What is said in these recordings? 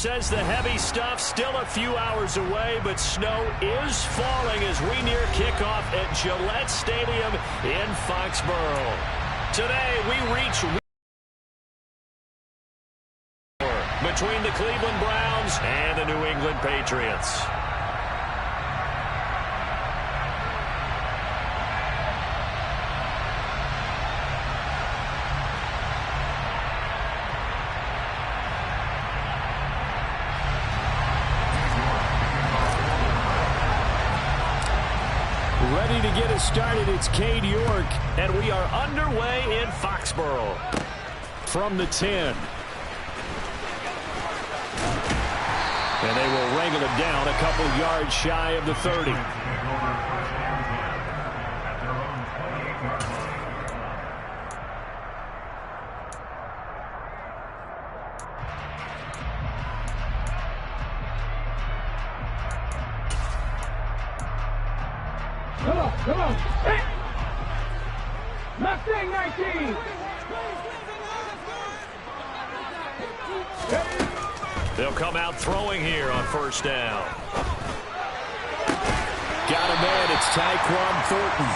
says the heavy stuff still a few hours away, but snow is falling as we near kickoff at Gillette Stadium in Foxborough. Today, we reach between the Cleveland Browns and the New England Patriots. Ready to get us started, it's Cade York, and we are underway in Foxborough. From the 10. And they will wrangle him down a couple yards shy of the 30. Come on. Hey. Mustang 19. They'll come out throwing here on first down. Got a man, it's Tyquan Thornton.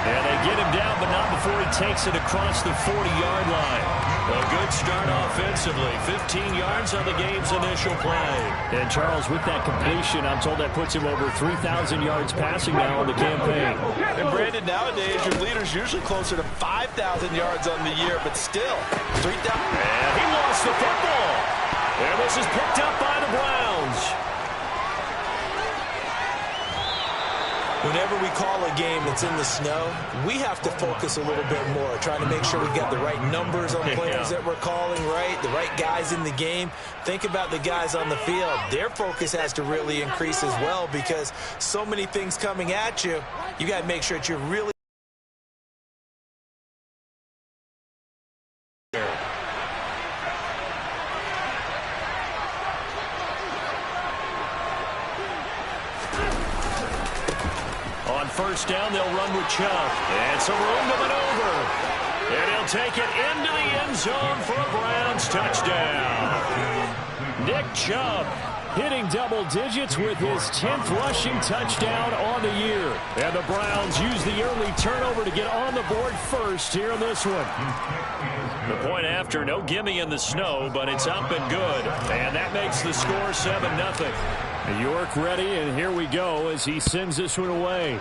And they get him down, but not before he takes it across the 40-yard line. A good start offensively. 15 yards on the game's initial play. And Charles, with that completion, I'm told that puts him over 3,000 yards passing now on the campaign. And Brandon, nowadays your leader's usually closer to 5,000 yards on the year, but still 3,000. And he lost the football. And this is picked up by the Browns. Whenever we call a game that's in the snow, we have to focus a little bit more, trying to make sure we've got the right numbers on players that we're calling, the right guys in the game. Think about the guys on the field. Their focus has to really increase as well because so many things coming at you. You got to make sure that you're really first down, they'll run with Chubb. And some room to maneuver. And he'll take it into the end zone for a Browns touchdown. Nick Chubb hitting double digits with his 10th rushing touchdown on the year. And the Browns use the early turnover to get on the board first here in this one. The point after, no gimme in the snow, but it's up and good. And that makes the score 7-0. York ready, and here we go as he sends this one away.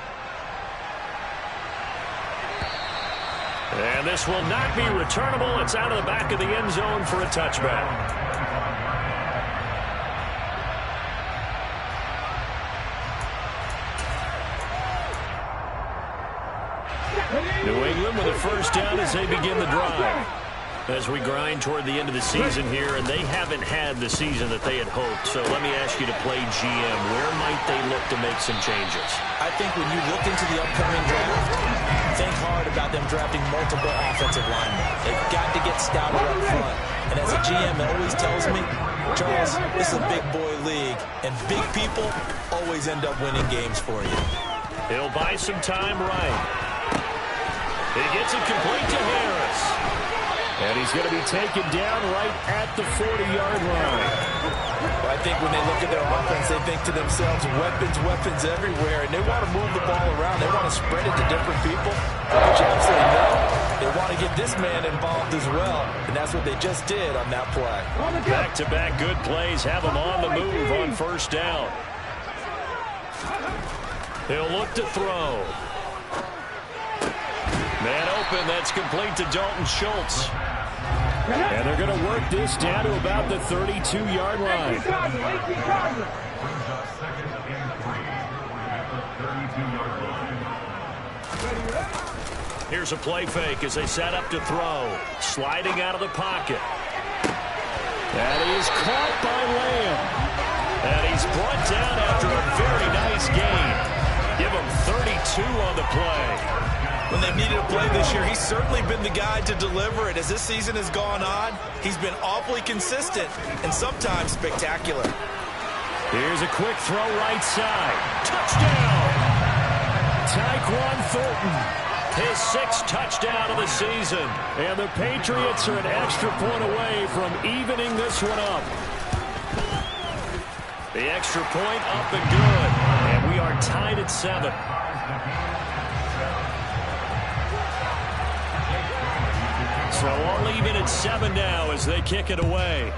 And this will not be returnable. It's out of the back of the end zone for a touchback. New England with a first down as they begin the drive. As we grind toward the end of the season here, and they haven't had the season that they had hoped. So let me ask you to play GM. Where might they look to make some changes? I think when you look into the upcoming draft, think hard about them drafting multiple offensive linemen. They've got to get stouter up front. And as a GM, it always tells me, Charles, this is a big boy league, and big people always end up winning games for you. He'll buy some time right. He gets it complete to Harris. And he's going to be taken down right at the 40-yard line. Well, I think when they look at their offense, they think to themselves, weapons everywhere, and they want to move the ball around. They want to spread it to different people. But you absolutely know they want to get this man involved as well, and that's what they just did on that play. Back-to-back good plays have him on the move on first down. He'll look to throw. Man open, that's complete to Dalton Schultz. And they're going to work this down to about the 32-yard line. Here's a play fake as they set up to throw. Sliding out of the pocket. That is caught by Lamb. And he's brought down after a very nice gain. Give him 32 on the play. When they've needed a play this year, he's certainly been the guy to deliver it. As this season has gone on, he's been awfully consistent and sometimes spectacular. Here's a quick throw right side. Touchdown! Tyquan Thornton, his 6th touchdown of the season. And the Patriots are an extra point away from evening this one up. The extra point up and good. And we are tied at 7. So all even at 7 now as they kick it away.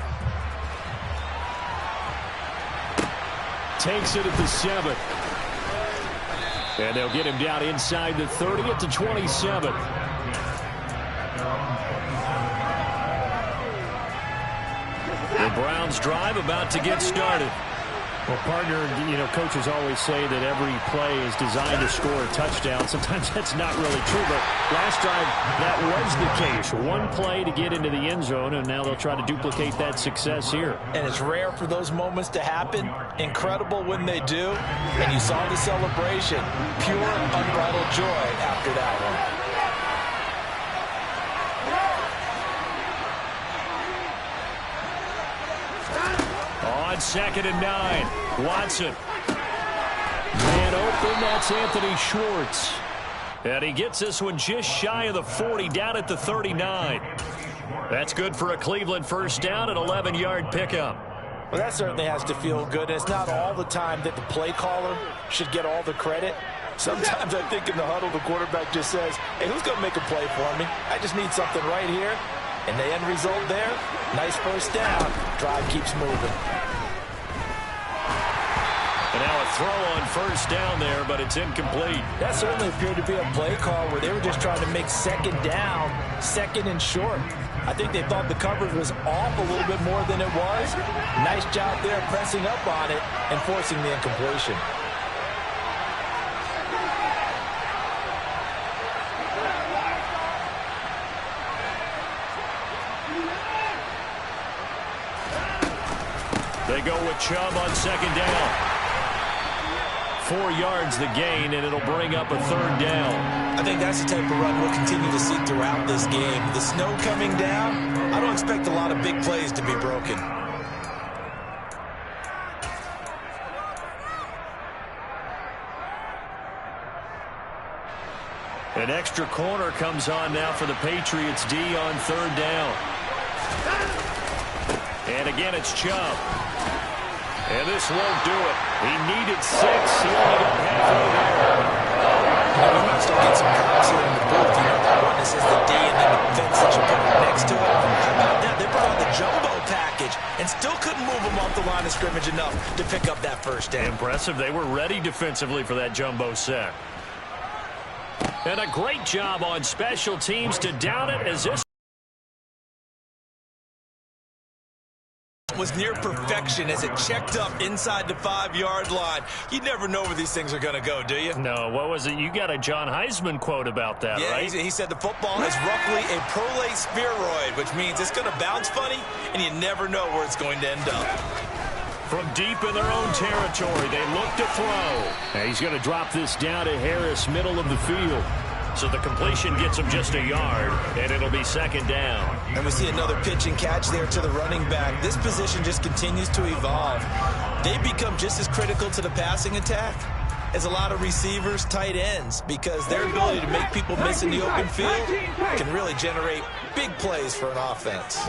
Takes it at the 7. And they'll get him down inside the 30 at the 27. The Browns drive about to get started. Well, partner, coaches always say that every play is designed to score a touchdown. Sometimes that's not really true, but last drive, that was the case. One play to get into the end zone, and now they'll try to duplicate that success here. And it's rare for those moments to happen. Incredible when they do. And you saw the celebration. Pure, unbridled joy after that one. On 2nd and 9, Watson. Man open, that's Anthony Schwartz. And he gets this one just shy of the 40, down at the 39. That's good for a Cleveland first down, an 11-yard pickup. Well, that certainly has to feel good. It's not all the time that the play caller should get all the credit. Sometimes I think in the huddle, the quarterback just says, hey, who's going to make a play for me? I just need something right here. And the end result there, nice first down. Drive keeps moving. And now a throw on first down there, but it's incomplete. That certainly appeared to be a play call where they were just trying to make second down, second and short. I think they thought the coverage was off a little bit more than it was. Nice job there pressing up on it and forcing the incompletion. They go with Chubb on second down. 4 yards the gain, and it'll bring up a third down. I think that's the type of run we'll continue to see throughout this game. The snow coming down, I don't expect a lot of big plays to be broken. An extra corner comes on now for the Patriots D on third down. And again, it's Chubb. And this won't do it. He needed 6. He only got halfway there. We might still get some cops here in the booth. You know that one that says the D and then the fence that you put next to it. How about that? They brought out the jumbo package and still couldn't move them off the line of scrimmage enough to pick up that first down. Impressive. They were ready defensively for that jumbo set. And a great job on special teams to down it as this was near perfection as it checked up inside the 5-yard line. You never know where these things are going to go, do you? No, what was it? You got a John Heisman quote about that, right? Yeah, he said the football is roughly a prolate spheroid, which means it's going to bounce funny, and you never know where it's going to end up. From deep in their own territory, they look to throw. Now he's going to drop this down to Harris, middle of the field. So the completion gets him just a yard, and it'll be second down. And we see another pitch and catch there to the running back. This position just continues to evolve. They become just as critical to the passing attack as a lot of receivers, tight ends, because their ability to make people miss in the open field can really generate big plays for an offense.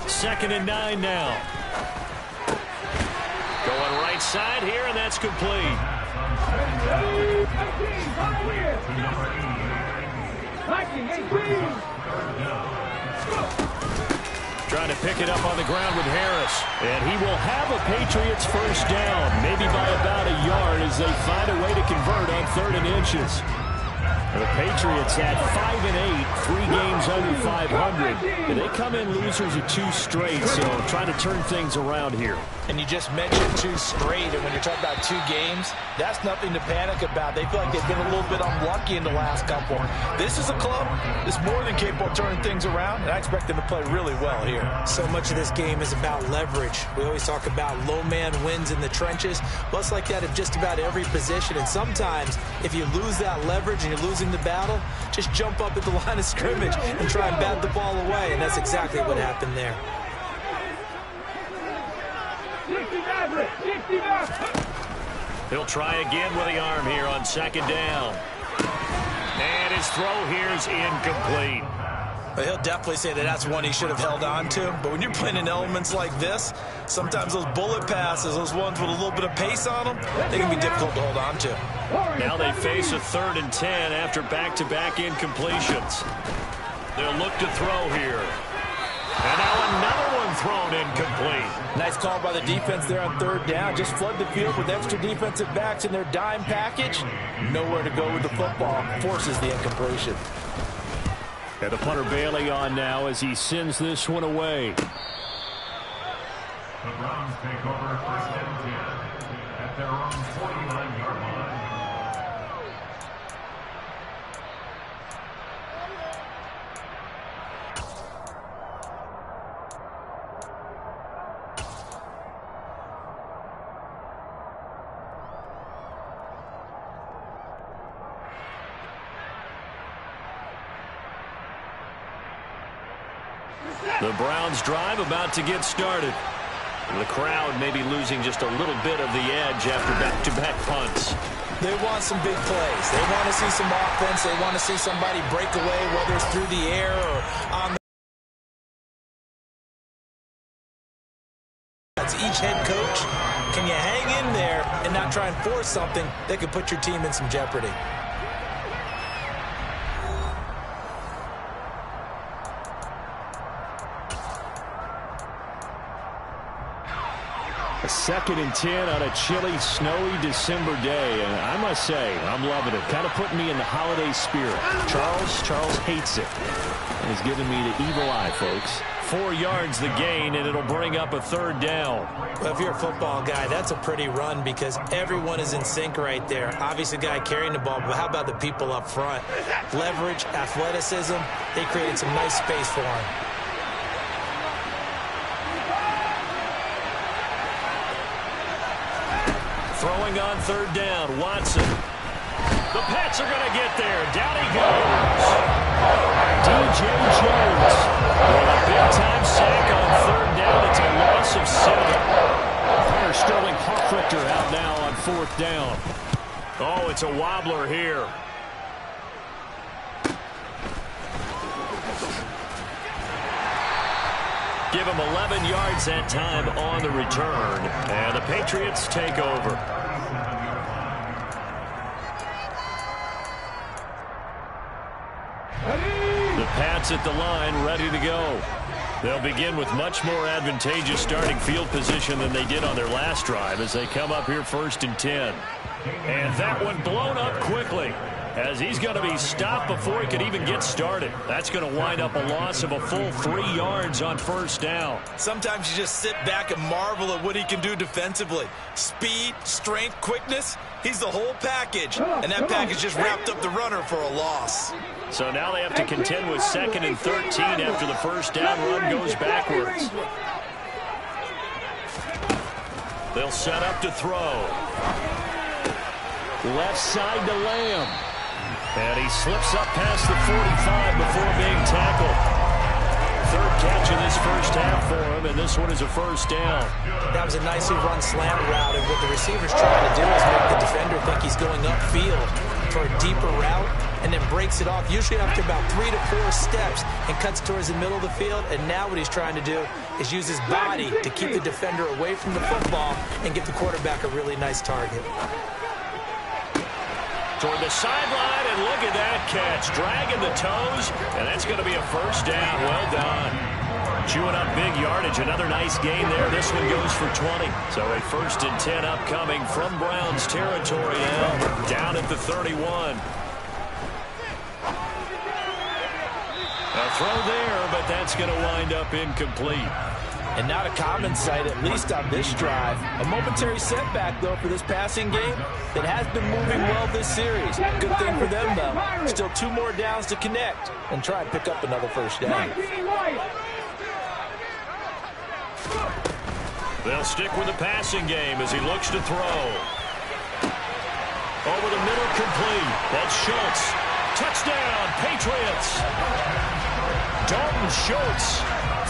2nd and 9 now. Going right side here, and that's complete. Trying to pick it up on the ground with Harris. And he will have a Patriots first down, maybe by about a yard as they find a way to convert on 3rd and inches. The Patriots at 5-8, 3 games under 500. And they come in losers of 2 straight, so trying to turn things around here. And you just mentioned 2 straight, and when you're talking about 2 games, that's nothing to panic about. They feel like they've been a little bit unlucky in the last couple. This is a club that's more than capable of turning things around, and I expect them to play really well here. So much of this game is about leverage. We always talk about low man wins in the trenches. Well, it's like that in just about every position, and sometimes if you lose that leverage and you're losing the battle, just jump up at the line of scrimmage and try and bat the ball away, and that's exactly what happened there. He'll try again with the arm here on 2nd down. And his throw here is incomplete. He'll definitely say that that's one he should have held on to. But when you're playing in elements like this, sometimes those bullet passes, those ones with a little bit of pace on them, they can be difficult to hold on to. Now they face a 3rd and 10 after back-to-back incompletions. They'll look to throw here. And now another one thrown incomplete. Nice call by the defense there on 3rd down. Just flood the field with extra defensive backs in their dime package. Nowhere to go with the football. Forces the incompletion. And the punter Bailey on now as he sends this one away. The Browns take over 1st and 10 at their own 49-yard line. The Browns drive about to get started. The crowd may be losing just a little bit of the edge after back-to-back punts. They want some big plays. They want to see some offense. They want to see somebody break away, whether it's through the air or on the... That's each head coach. Can you hang in there and not try and force something that could put your team in some jeopardy? A 2nd and 10 on a chilly, snowy December day. And I must say, I'm loving it. Kind of putting me in the holiday spirit. Charles hates it. And he's giving me the evil eye, folks. 4 yards the gain, and it'll bring up a 3rd down. Well, if you're a football guy, that's a pretty run because everyone is in sync right there. Obviously, the guy carrying the ball, but how about the people up front? Leverage, athleticism, they created some nice space for him. Throwing on 3rd down, Watson. The Pats are going to get there. Down he goes. DJ Jones. With a big-time sack on 3rd down. It's a loss of 7. Punter Sterling Hofrichter out now on 4th down. Oh, it's a wobbler here. Give him 11 yards that time on the return. And the Patriots take over. The Pats at the line, ready to go. They'll begin with much more advantageous starting field position than they did on their last drive as they come up here 1st and 10. And that one blown up quickly, as he's going to be stopped before he could even get started. That's going to wind up a loss of a full 3 yards on 1st down. Sometimes you just sit back and marvel at what he can do defensively. Speed, strength, quickness, he's the whole package. And that package just wrapped up the runner for a loss. So now they have to contend with 2nd and 13 after the 1st down run goes backwards. They'll set up to throw. Left side to Lamb. And he slips up past the 45 before being tackled. 3rd catch of this 1st half for him, and this one is a 1st down. That was a nicely run slant route, and what the receiver's trying to do is make the defender think he's going upfield for a deeper route, and then breaks it off, usually after about 3 to 4 steps, and cuts towards the middle of the field. And now what he's trying to do is use his body to keep the defender away from the football and give the quarterback a really nice target. Toward the sideline, and look at that catch. Dragging the toes, and that's going to be a 1st down. Well done. Chewing up big yardage. Another nice gain there. This one goes for 20. So a 1st and 10 upcoming from Browns territory now. Down at the 31. A throw there, but that's going to wind up incomplete. And not a common sight, at least on this drive. A momentary setback, though, for this passing game that has been moving well this series. Good thing for them, though. Still 2 more downs to connect and try and pick up another 1st down. They'll stick with the passing game as he looks to throw. Over the middle, complete. That's Schultz. Touchdown, Patriots. Dalton Schultz,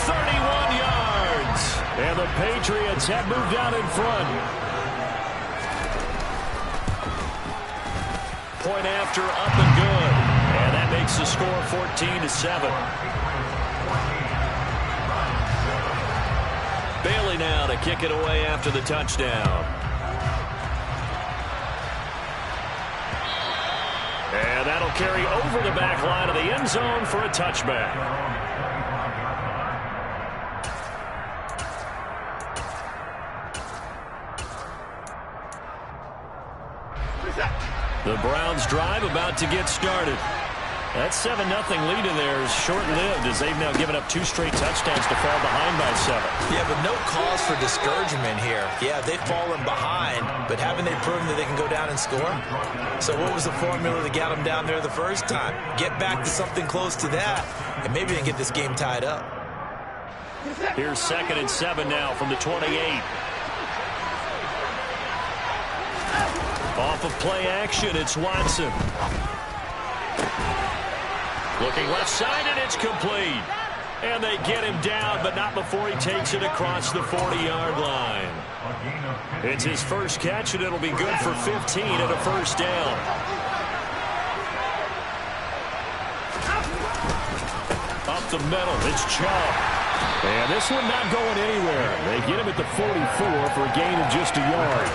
31 yards. And the Patriots have moved out in front. Point after, up and good. And that makes the score 14-7. kick it away after the touchdown. And that'll carry over the back line of the end zone for a touchback. The Browns drive about to get started. That 7-0 lead in there is short-lived as they've now given up 2 straight touchdowns to fall behind by 7. Yeah, but no cause for discouragement here. Yeah, they've fallen behind, but haven't they proven that they can go down and score? So what was the formula that got them down there the first time? Get back to something close to that, and maybe they can get this game tied up. Here's 2nd and 7 now from the 28. Off of play action, it's Watson. Looking left side, and it's complete. And they get him down, but not before he takes it across the 40-yard line. It's his first catch, and it'll be good for 15 and a first down. Up the middle, it's Chubb. And this one not going anywhere. They get him at the 44 for a gain of just a yard.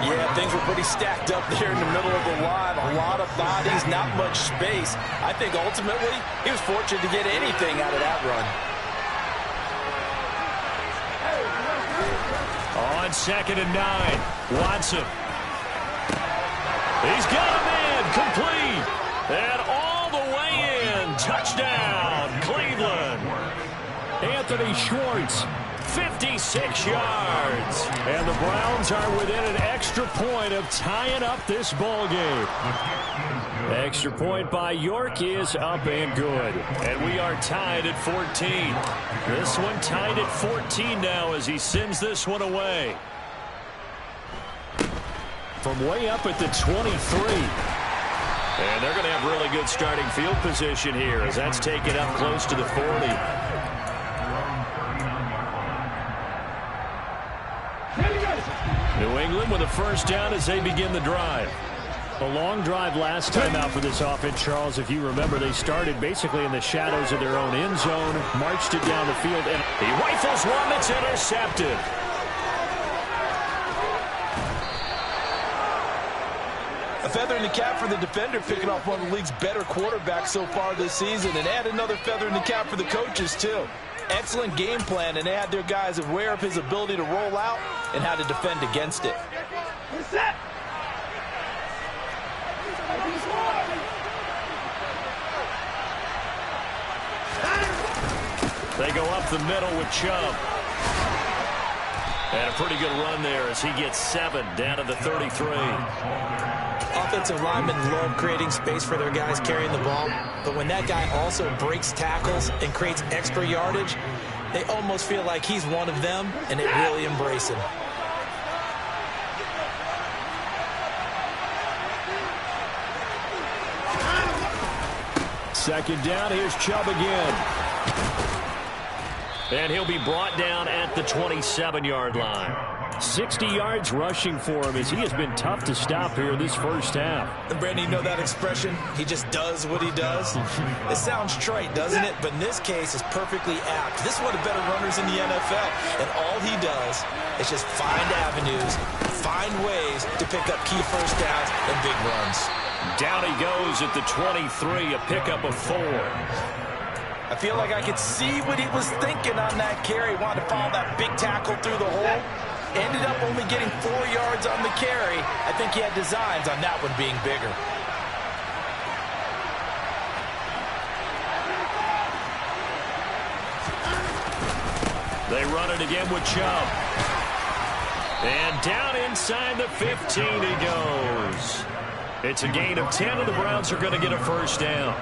Yeah, things were pretty stacked up there in the middle of the line. A lot of bodies, not much space. I think ultimately he was fortunate to get anything out of that run. On 2nd and 9, Watson. He's got him in, complete. And all the way in, touchdown, Cleveland. Anthony Schwartz. 56 yards. And the Browns are within an extra point of tying up this ball game. Extra point by York is up and good. And we are tied at 14. This one tied at 14 now as he sends this one away. From way up at the 23. And they're going to have really good starting field position here as that's taken up close to the 40. New England with a first down as they begin the drive. A long drive last time out for this offense, Charles. If you remember, they started basically in the shadows of their own end zone, marched it down the field, and he rifles one that's intercepted. A feather in the cap for the defender, picking off one of the league's better quarterbacks so far this season, and add another feather in the cap for the coaches, too. Excellent game plan, and they had their guys aware of his ability to roll out and how to defend against it. They go up the middle with Chubb. And a pretty good run there as he gets 7 down to the 33. Offensive linemen love creating space for their guys carrying the ball, but when that guy also breaks tackles and creates extra yardage, they almost feel like he's one of them, and they really embrace him. Second down, here's Chubb again. And he'll be brought down at the 27-yard line. 60 yards rushing for him as he has been tough to stop here this first half. And Brandon, you know that expression? He just does what he does. It sounds trite, doesn't it? But in this case, it's perfectly apt. This is one of the better runners in the NFL. And all he does is just find avenues, find ways to pick up key first downs and big runs. Down he goes at the 23, a pickup of 4. I feel like I could see what he was thinking on that carry. Wanted to follow that big tackle through the hole. Ended up only getting 4 yards on the carry. I think he had designs on that one being bigger. They run it again with Chubb. And down inside the 15 he goes. It's a gain of 10, and the Browns are going to get a first down.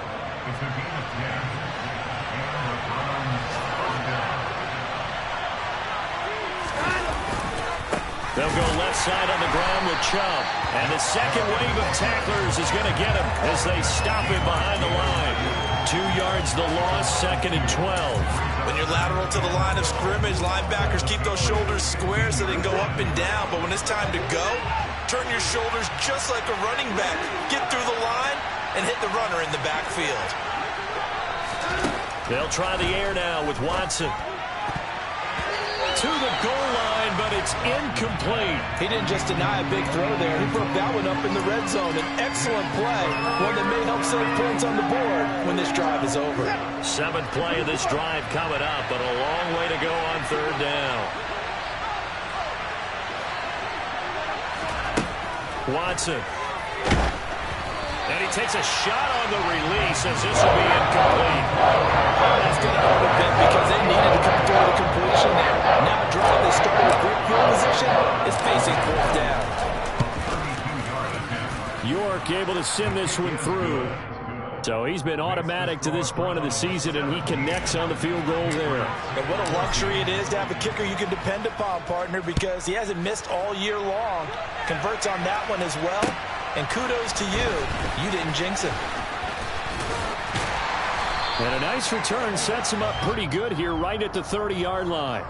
They'll go left side on the ground with Chubb. And the second wave of tacklers is going to get him as they stop him behind the line. 2 yards the loss, 2nd and 12. When you're lateral to the line of scrimmage, linebackers keep those shoulders square so they can go up and down. But when it's time to go, turn your shoulders just like a running back. Get through the line and hit the runner in the backfield. They'll try the air now with Watson. to the goal line, but it's incomplete. He didn't just deny a big throw there. He broke that one up in the red zone. An excellent play, one that may help save points on the board when this drive is over. 7th play of this drive coming up, but a long way to go on 3rd down. Watson. And he takes a shot on the release as this will be incomplete. That's going to hurt a bit because they needed to come through the completion there. Now a drive they started with great field position is facing 4th down. York able to send this one through. So he's been automatic to this point of the season, and he connects on the field goal there. And what a luxury it is to have a kicker you can depend upon, partner, because he hasn't missed all year long. Converts on that one as well. And kudos to you. You didn't jinx him. And a nice return sets him up pretty good here right at the 30-yard line.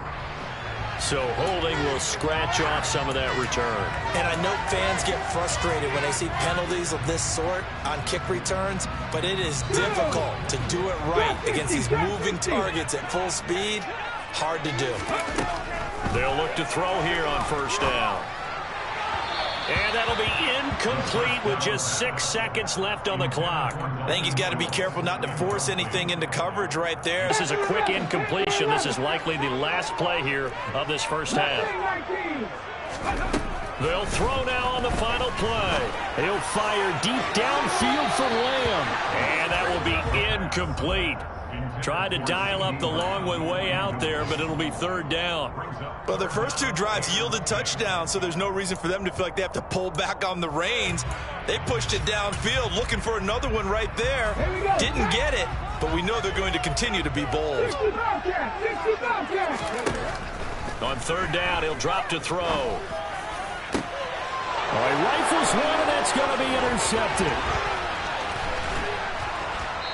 So holding will scratch off some of that return. And I know fans get frustrated when they see penalties of this sort on kick returns, but it is difficult to do it right against these moving targets at full speed. Hard to do. They'll look to throw here on 1st down. And that'll be incomplete with just 6 seconds left on the clock. I think he's got to be careful not to force anything into coverage right there. This is a quick incompletion. This is likely the last play here of this 1st half. They'll throw now on the final play. He'll fire deep downfield for Lamb. And that will be incomplete. Tried to dial up the long one way out there, but it'll be 3rd down. Well, their first 2 drives yielded touchdowns, so there's no reason for them to feel like they have to pull back on the reins. They pushed it downfield, looking for another one right there. Didn't get it, but we know they're going to continue to be bold. On 3rd down, he'll drop to throw. All right, rifles one, and that's going to be intercepted.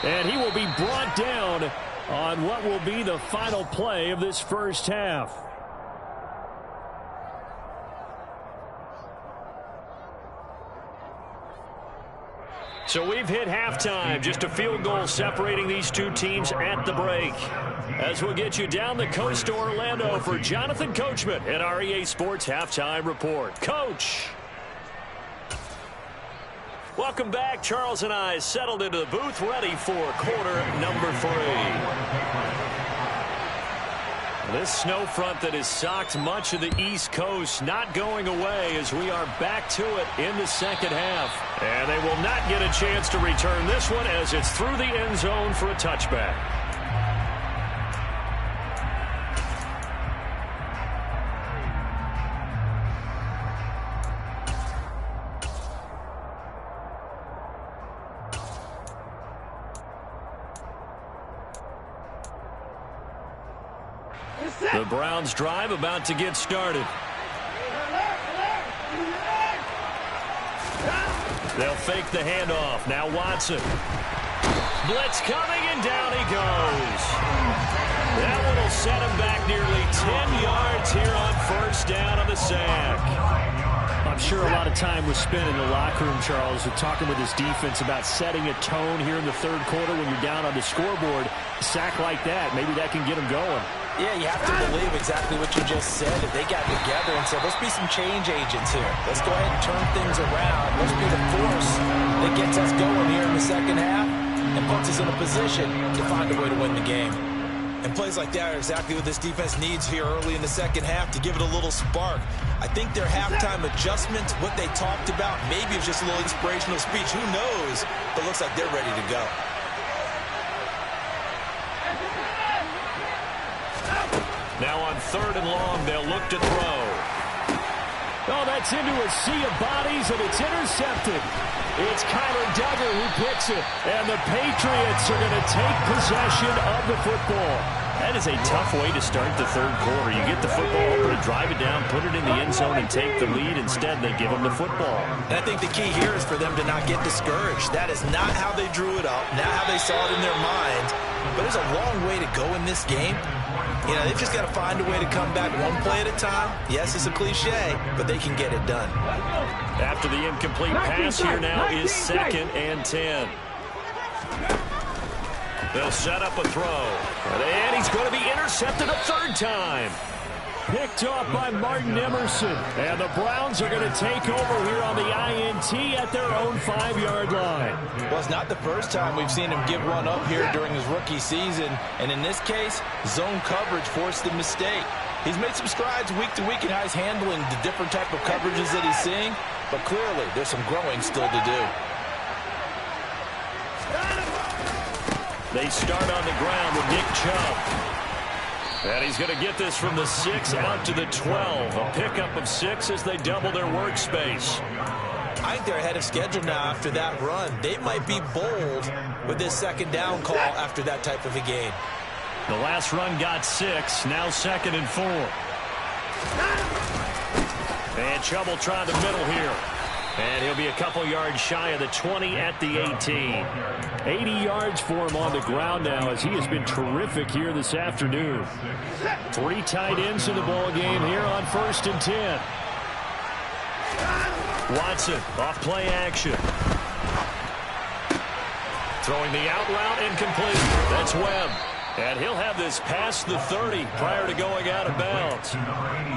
And he will be brought down on what will be the final play of this 1st half. So we've hit halftime. Just a field goal separating these 2 teams at the break. As we'll get you down the coast to Orlando for Jonathan Coachman at our EA Sports Halftime Report. Coach! Welcome back. Charles and I settled into the booth ready for quarter number 3. This snow front that has socked much of the East Coast not going away as we are back to it in the 2nd half. And they will not get a chance to return this one as it's through the end zone for a touchback. The Browns drive about to get started. They'll fake the handoff. Now Watson. Blitz coming, and down he goes. That one will set him back nearly 10 yards here on 1st down on the sack. I'm sure a lot of time was spent in the locker room, Charles, with talking with his defense about setting a tone here in the 3rd quarter when you're down on the scoreboard. A sack like that, maybe that can get him going. Yeah, you have to believe exactly what you just said. If they got together and said, let's be some change agents here. Let's go ahead and turn things around. Let's be the force that gets us going here in the 2nd half and puts us in a position to find a way to win the game. And plays like that are exactly what this defense needs here early in the 2nd half to give it a little spark. I think their halftime adjustments, what they talked about, maybe it's just a little inspirational speech. Who knows? But it looks like they're ready to go. Now on 3rd and long, they'll look to throw. Oh, that's into a sea of bodies, and it's intercepted. It's Kyler Duggar who picks it, and the Patriots are going to take possession of the football. That is a tough way to start the 3rd quarter. You get the football over to drive it down, put it in the end zone, and take the lead. Instead, they give them the football. And I think the key here is for them to not get discouraged. That is not how they drew it up, not how they saw it in their minds. But there's a long way to go in this game. You know, they've just got to find a way to come back one play at a time. Yes, it's a cliche, but they can get it done. After the incomplete pass, here now is 2nd and 10. They'll set up a throw. And he's going to be intercepted a 3rd time. picked off by Martin Emerson. And the Browns are going to take over here on the INT at their own 5-yard line. Well, it's not the first time we've seen him give one up here during his rookie season. And in this case, zone coverage forced the mistake. He's made some strides week to week in how he's handling the different type of coverages that he's seeing. But clearly, there's some growing still to do. They start on the ground with Nick Chubb. And he's going to get this from the 6 out to the 12. A pickup of 6 as they double their workspace. I think they're ahead of schedule now after that run. They might be bold with this second down call after that type of a game. The last run got 6. Now 2nd and 4. And Chubb will try the middle here. And he'll be a couple yards shy of the 20 at the 18. 80 yards for him on the ground now as he has been terrific here this afternoon. 3 tight ends in the ball game here on 1st and 10. Watson off play action. Throwing the out route incomplete. That's Webb. And he'll have this past the 30 prior to going out of bounds.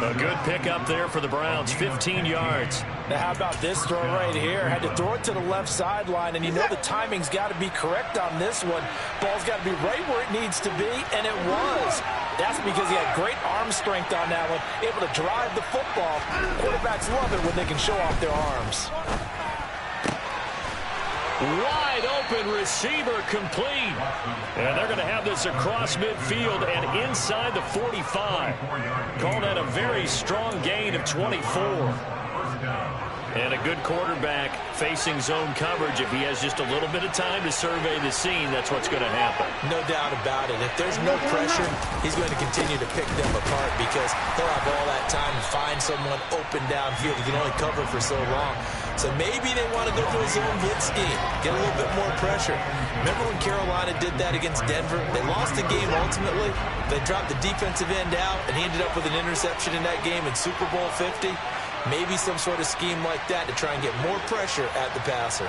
A good pickup there for the Browns, 15 yards. Now how about this throw right here? Had to throw it to the left sideline, and you know the timing's got to be correct on this one. Ball's got to be right where it needs to be, and it was. That's because he had great arm strength on that one, able to drive the football. Quarterbacks love it when they can show off their arms. Wide open receiver complete. And they're going to have this across midfield and inside the 45. Call that a very strong gain of 24. And a good quarterback facing zone coverage. If he has just a little bit of time to survey the scene, that's what's going to happen. No doubt about it. If there's no pressure, he's going to continue to pick them apart because he'll have all that time to find someone open downfield. He can only cover for so long. So maybe they want to go to a zone blitz scheme, get a little bit more pressure. Remember when Carolina did that against Denver? They lost the game ultimately. They dropped the defensive end out, and he ended up with an interception in that game in Super Bowl 50. Maybe some sort of scheme like that to try and get more pressure at the passer.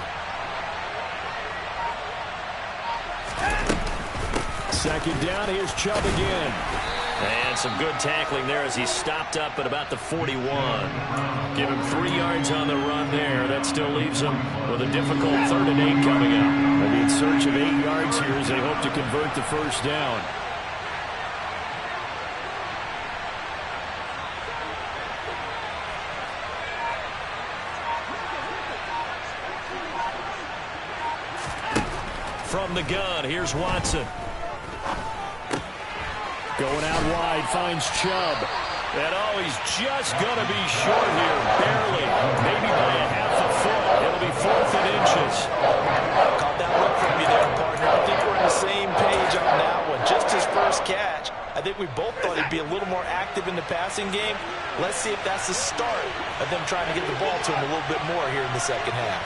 Second down, here's Chubb again. And some good tackling there as he stopped up at about the 41. Give him 3 yards on the run there. That still leaves him with a difficult 3rd and 8 coming up. They'll be in search of 8 yards here as they hope to convert the first down. From the gun, here's Watson. Going out wide, finds Chubb. And he's just going to be short here, barely, maybe by a half a foot. It'll be 4th and inches. Caught that look from you there, partner. I think we're on the same page on that one. Just his first catch. I think we both thought he'd be a little more active in the passing game. Let's see if that's the start of them trying to get the ball to him a little bit more here in the second half.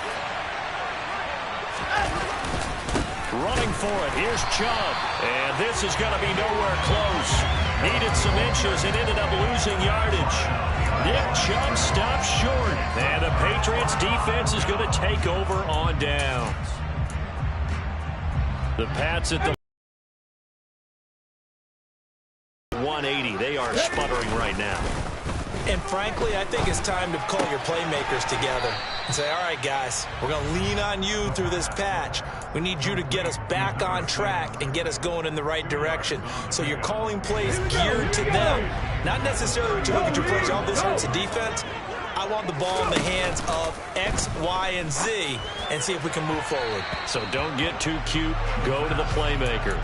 Running for it, here's Chubb. And this is going to be nowhere close. Needed some inches and ended up losing yardage. Nick Chubb stops short. And the Patriots defense is going to take over on downs. The Pats at the 180. They are sputtering right now. And frankly, I think it's time to call your playmakers together and say, all right, guys, we're going to lean on you through this patch. We need you to get us back on track and get us going in the right direction. So you're calling plays geared to them. Not necessarily what you look at your plays, oh, this hurts the defense. I want the ball in the hands of X, Y, and Z and see if we can move forward. So don't get too cute. Go to the playmakers.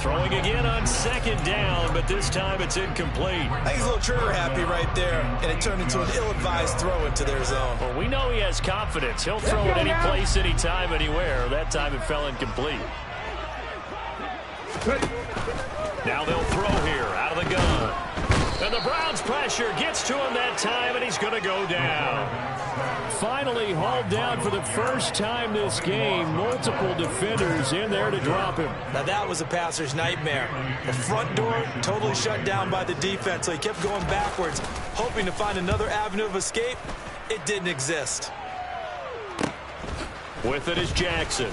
Throwing again on 2nd down, but this time it's incomplete. I think he's a little trigger happy right there, and it turned into an ill-advised throw into their zone. Well, we know he has confidence. He'll throw it any place, anytime, anywhere. That time it fell incomplete. Now they'll throw here out of the gun. And the Browns pressure gets to him that time, and he's going to go down. Finally hauled down for the first time this game. Multiple defenders in there to drop him. Now that was a passer's nightmare. The front door totally shut down by the defense, so he kept going backwards, hoping to find another avenue of escape. It didn't exist. With it is Jackson.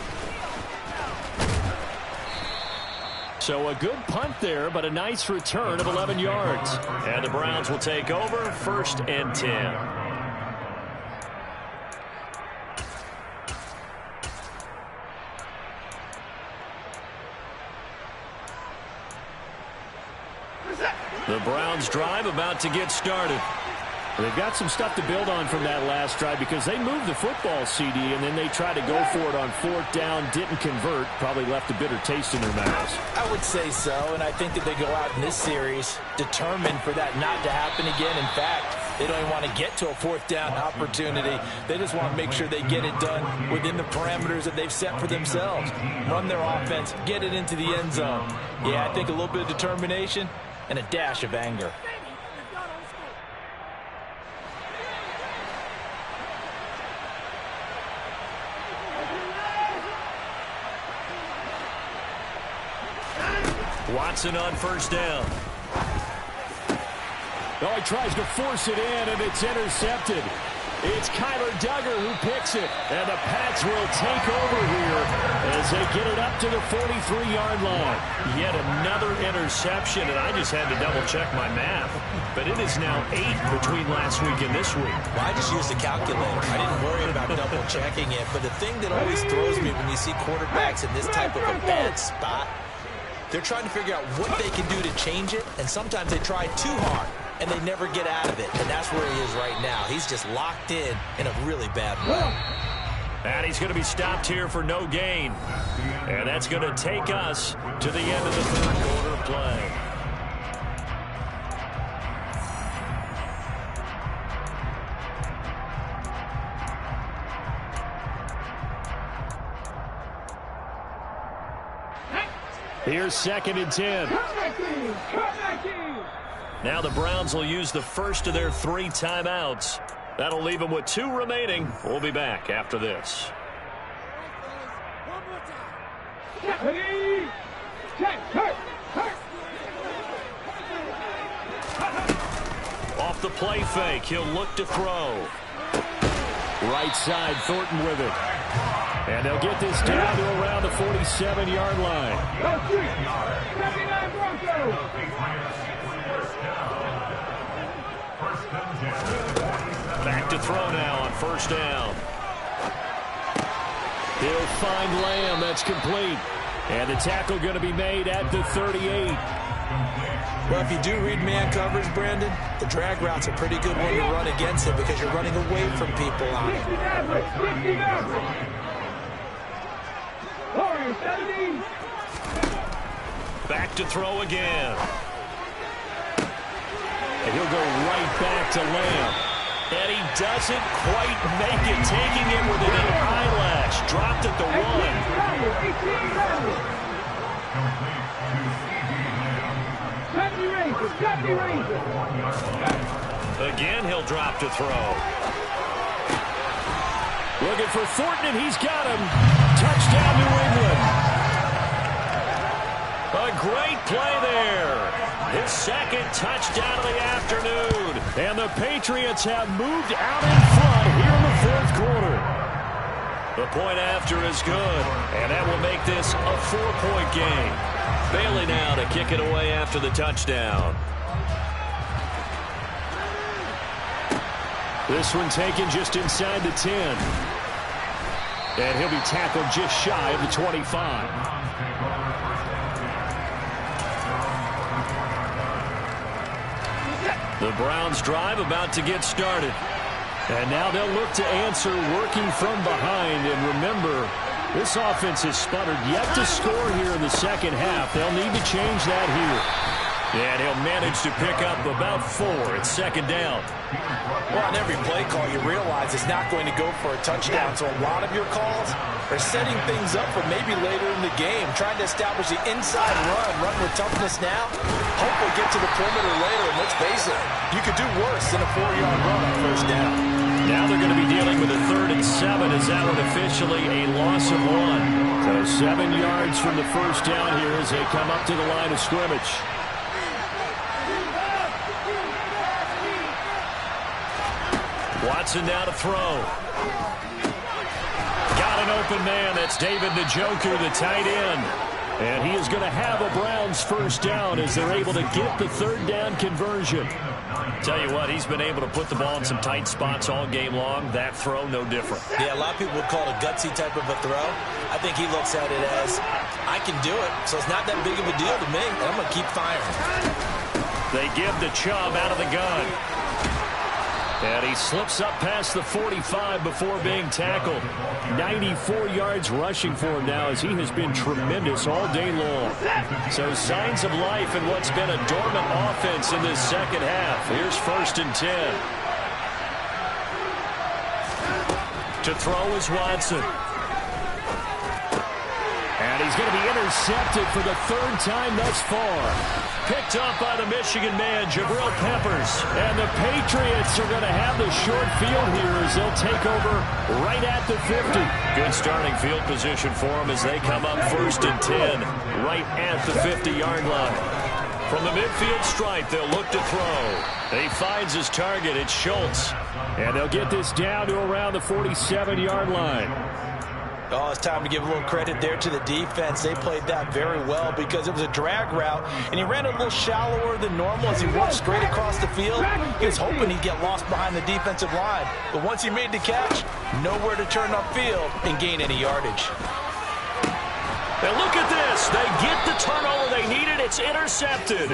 So a good punt there, but a nice return of 11 yards. And the Browns will take over 1st and 10. The Browns drive about to get started. They've got some stuff to build on from that last drive because they moved the football, CD, and then they tried to go for it on 4th down, didn't convert, probably left a bitter taste in their mouths. I would say so, and I think that they go out in this series determined for that not to happen again. In fact, they don't even want to get to a 4th down opportunity. They just want to make sure they get it done within the parameters that they've set for themselves. Run their offense, get it into the end zone. Yeah, I think a little bit of determination and a dash of anger. Watson on 1st down. Oh, he tries to force it in, and it's intercepted. It's Kyler Duggar who picks it, and the Pats will take over here as they get it up to the 43-yard line. Yet another interception, and I just had to double-check my math. But it is now 8 between last week and this week. Well, I just used a calculator. I didn't worry about double-checking it, but the thing that always throws me when you see quarterbacks in this type of a bad spot, they're trying to figure out what they can do to change it, and sometimes they try too hard, and they never get out of it. And that's where he is right now. He's just locked in a really bad way. And he's going to be stopped here for no gain. And that's going to take us to the end of the 3rd quarter of play. Here's 2nd and 10. Now the Browns will use the first of their 3 timeouts. That'll leave them with 2 remaining. We'll be back after this. Off the play fake, he'll look to throw. Right side, Thornton with it. And they'll get this down to around the 47-yard line. Back to throw now on 1st down. He'll find Lamb. That's complete. And the tackle going to be made at the 38. Well, if you do read man coverage, Brandon, the drag route's a pretty good one to run against it because you're running away from people on it. Back to throw again. And he'll go right back to Lamb. And he doesn't quite make it, taking it within an eyelash. Dropped at the 1. Again, he'll drop to throw. Looking for Thornton, and he's got him. Touchdown, New England. A great play there. His 2nd touchdown of the afternoon. And the Patriots have moved out in front here in the 4th quarter. The point after is good, and that will make this a 4-point game. Bailey now to kick it away after the touchdown. This one taken just inside the 10. And he'll be tackled just shy of the 25. The Browns drive about to get started. And now they'll look to answer working from behind. And remember, this offense has sputtered yet to score here in the 2nd half. They'll need to change that here. And he'll manage to pick up about 4 at 2nd down. Well, on every play call, you realize it's not going to go for a touchdown. So a lot of your calls are setting things up for maybe later in the game, trying to establish the inside run with toughness now. Hopefully get to the perimeter later. And let's face it, you could do worse than a 4-yard run on 1st down. Now they're going to be dealing with a 3rd and 7 as that one officially a loss of 1. So 7 yards from the 1st down here as they come up to the line of scrimmage. Watson now to throw. Got an open man. That's David Njoku, the tight end. And he is going to have a Browns first down as they're able to get the third down conversion. Tell you what, he's been able to put the ball in some tight spots all game long. That throw, no different. Yeah, a lot of people would call it a gutsy type of a throw. I think he looks at it as, I can do it, so it's not that big of a deal to me, and I'm going to keep firing. They give the Chubb out of the gun. And he slips up past the 45 before being tackled. 94 yards rushing for him now as he has been tremendous all day long. So signs of life in what's been a dormant offense in this second half. Here's 1st and 10. To throw is Watson. And he's going to be intercepted for the 3rd time thus far. Picked up by the Michigan man, Jabril Peppers. And the Patriots are going to have the short field here as they'll take over right at the 50. Good starting field position for them as they come up 1st and 10, right at the 50-yard line. From the midfield stripe, they'll look to throw. He finds his target. It's Schultz. And they'll get this down to around the 47-yard line. Oh, it's time to give a little credit there to the defense. They played that very well because it was a drag route, and he ran a little shallower than normal as he worked straight across the field. He was hoping he'd get lost behind the defensive line. But once he made the catch, nowhere to turn upfield and gain any yardage. And look at this. They get the turnover they needed. It's intercepted.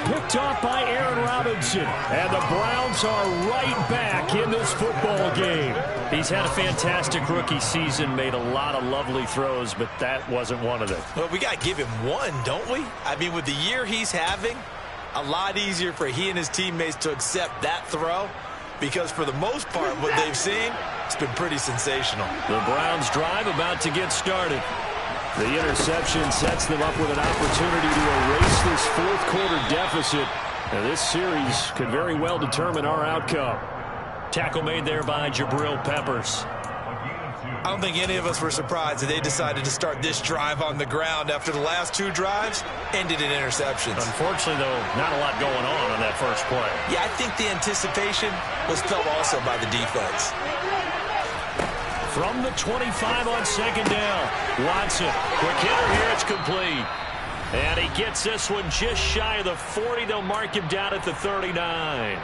Picked off by Aaron Robinson. And the Browns are right back in this football game. He's had a fantastic rookie season, made a lot of lovely throws, but that wasn't one of them. Well, we got to give him one, don't we? I mean, with the year he's having, a lot easier for he and his teammates to accept that throw because for the most part, what they've seen, it's been pretty sensational. The Browns drive about to get started. The interception sets them up with an opportunity to erase this 4th quarter deficit. And this series could very well determine our outcome. Tackle made there by Jabril Peppers. I don't think any of us were surprised that they decided to start this drive on the ground after the last 2 drives ended in interceptions. Unfortunately, though, not a lot going on that first play. Yeah, I think the anticipation was felt also by the defense. From the 25 on 2nd down, Watson, quick hitter here, it's complete. And he gets this one just shy of the 40. They'll mark him down at the 39.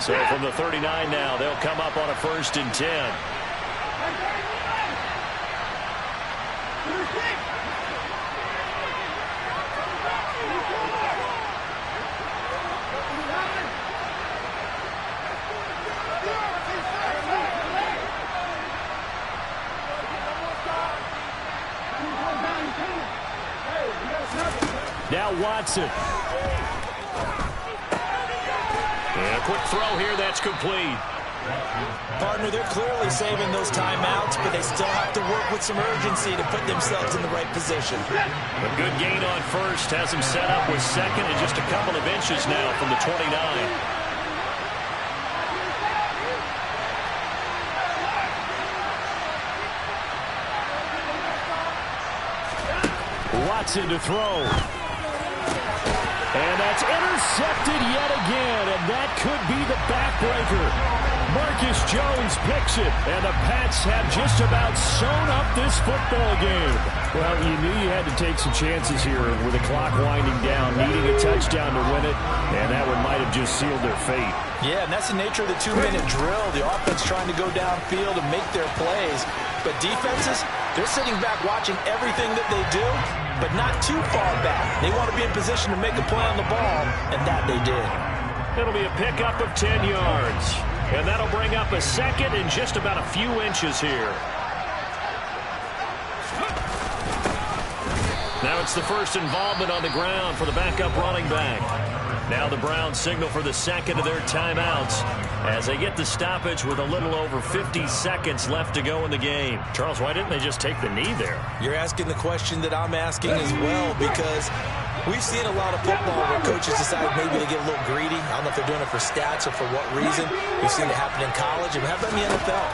So from the 39 now, they'll come up on a 1st and 10. Now Watson. And a quick throw here, that's complete. Partner, they're clearly saving those timeouts, but they still have to work with some urgency to put themselves in the right position. A good gain on 1st has him set up with 2nd and just a couple of inches now from the 29. Watson to throw. And that's intercepted yet again, and that could be the backbreaker. Marcus Jones picks it, and the Pats have just about sewn up this football game. Well, you knew you had to take some chances here with the clock winding down, needing a touchdown to win it, and that one might have just sealed their fate. Yeah, and that's the nature of the 2-minute drill. The offense trying to go downfield and make their plays. But defenses, they're sitting back watching everything that they do, but not too far back. They want to be in position to make a play on the ball, and that they did. It'll be a pickup of 10 yards. And that'll bring up a 2nd and just about a few inches here. Now it's the first involvement on the ground for the backup running back. Now the Browns signal for the 2nd of their timeouts as they get the stoppage with a little over 50 seconds left to go in the game. Charles, why didn't they just take the knee there? You're asking the question that I'm asking as well, because we've seen a lot of football where coaches decide maybe they get a little greedy. I don't know if they're doing it for stats or for what reason. We've seen it happen in college, and how about in the NFL?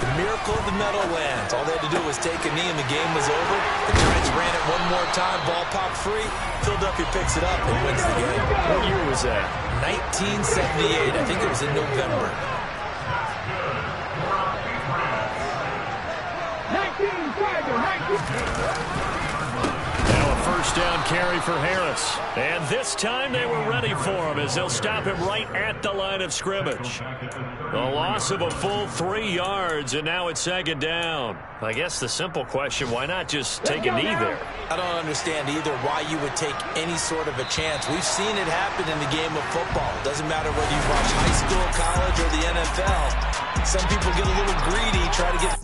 The miracle of the Meadowlands. All they had to do was take a knee, and the game was over. The Giants ran it one more time, ball popped free. Philadelphia picks it up and wins the game. What year was that? 1978. I think it was in November. first down carry for Harris. And this time they were ready for him as they'll stop him right at the line of scrimmage. A loss of a full 3 yards, and now it's second down. I guess the simple question, why not just take a knee there? I don't understand either why you would take any sort of a chance. We've seen it happen in the game of football. It doesn't matter whether you watch high school, college, or the NFL. Some people get a little greedy, try to get...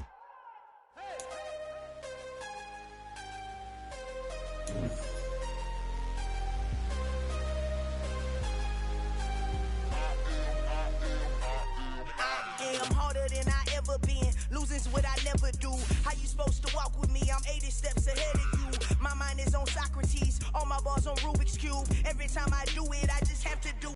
Losing's what I never do. How you supposed to walk with me? I'm 80 steps ahead of you. My mind is on Socrates. All my balls on Rubik's Cube. Every time I do it, I just have to do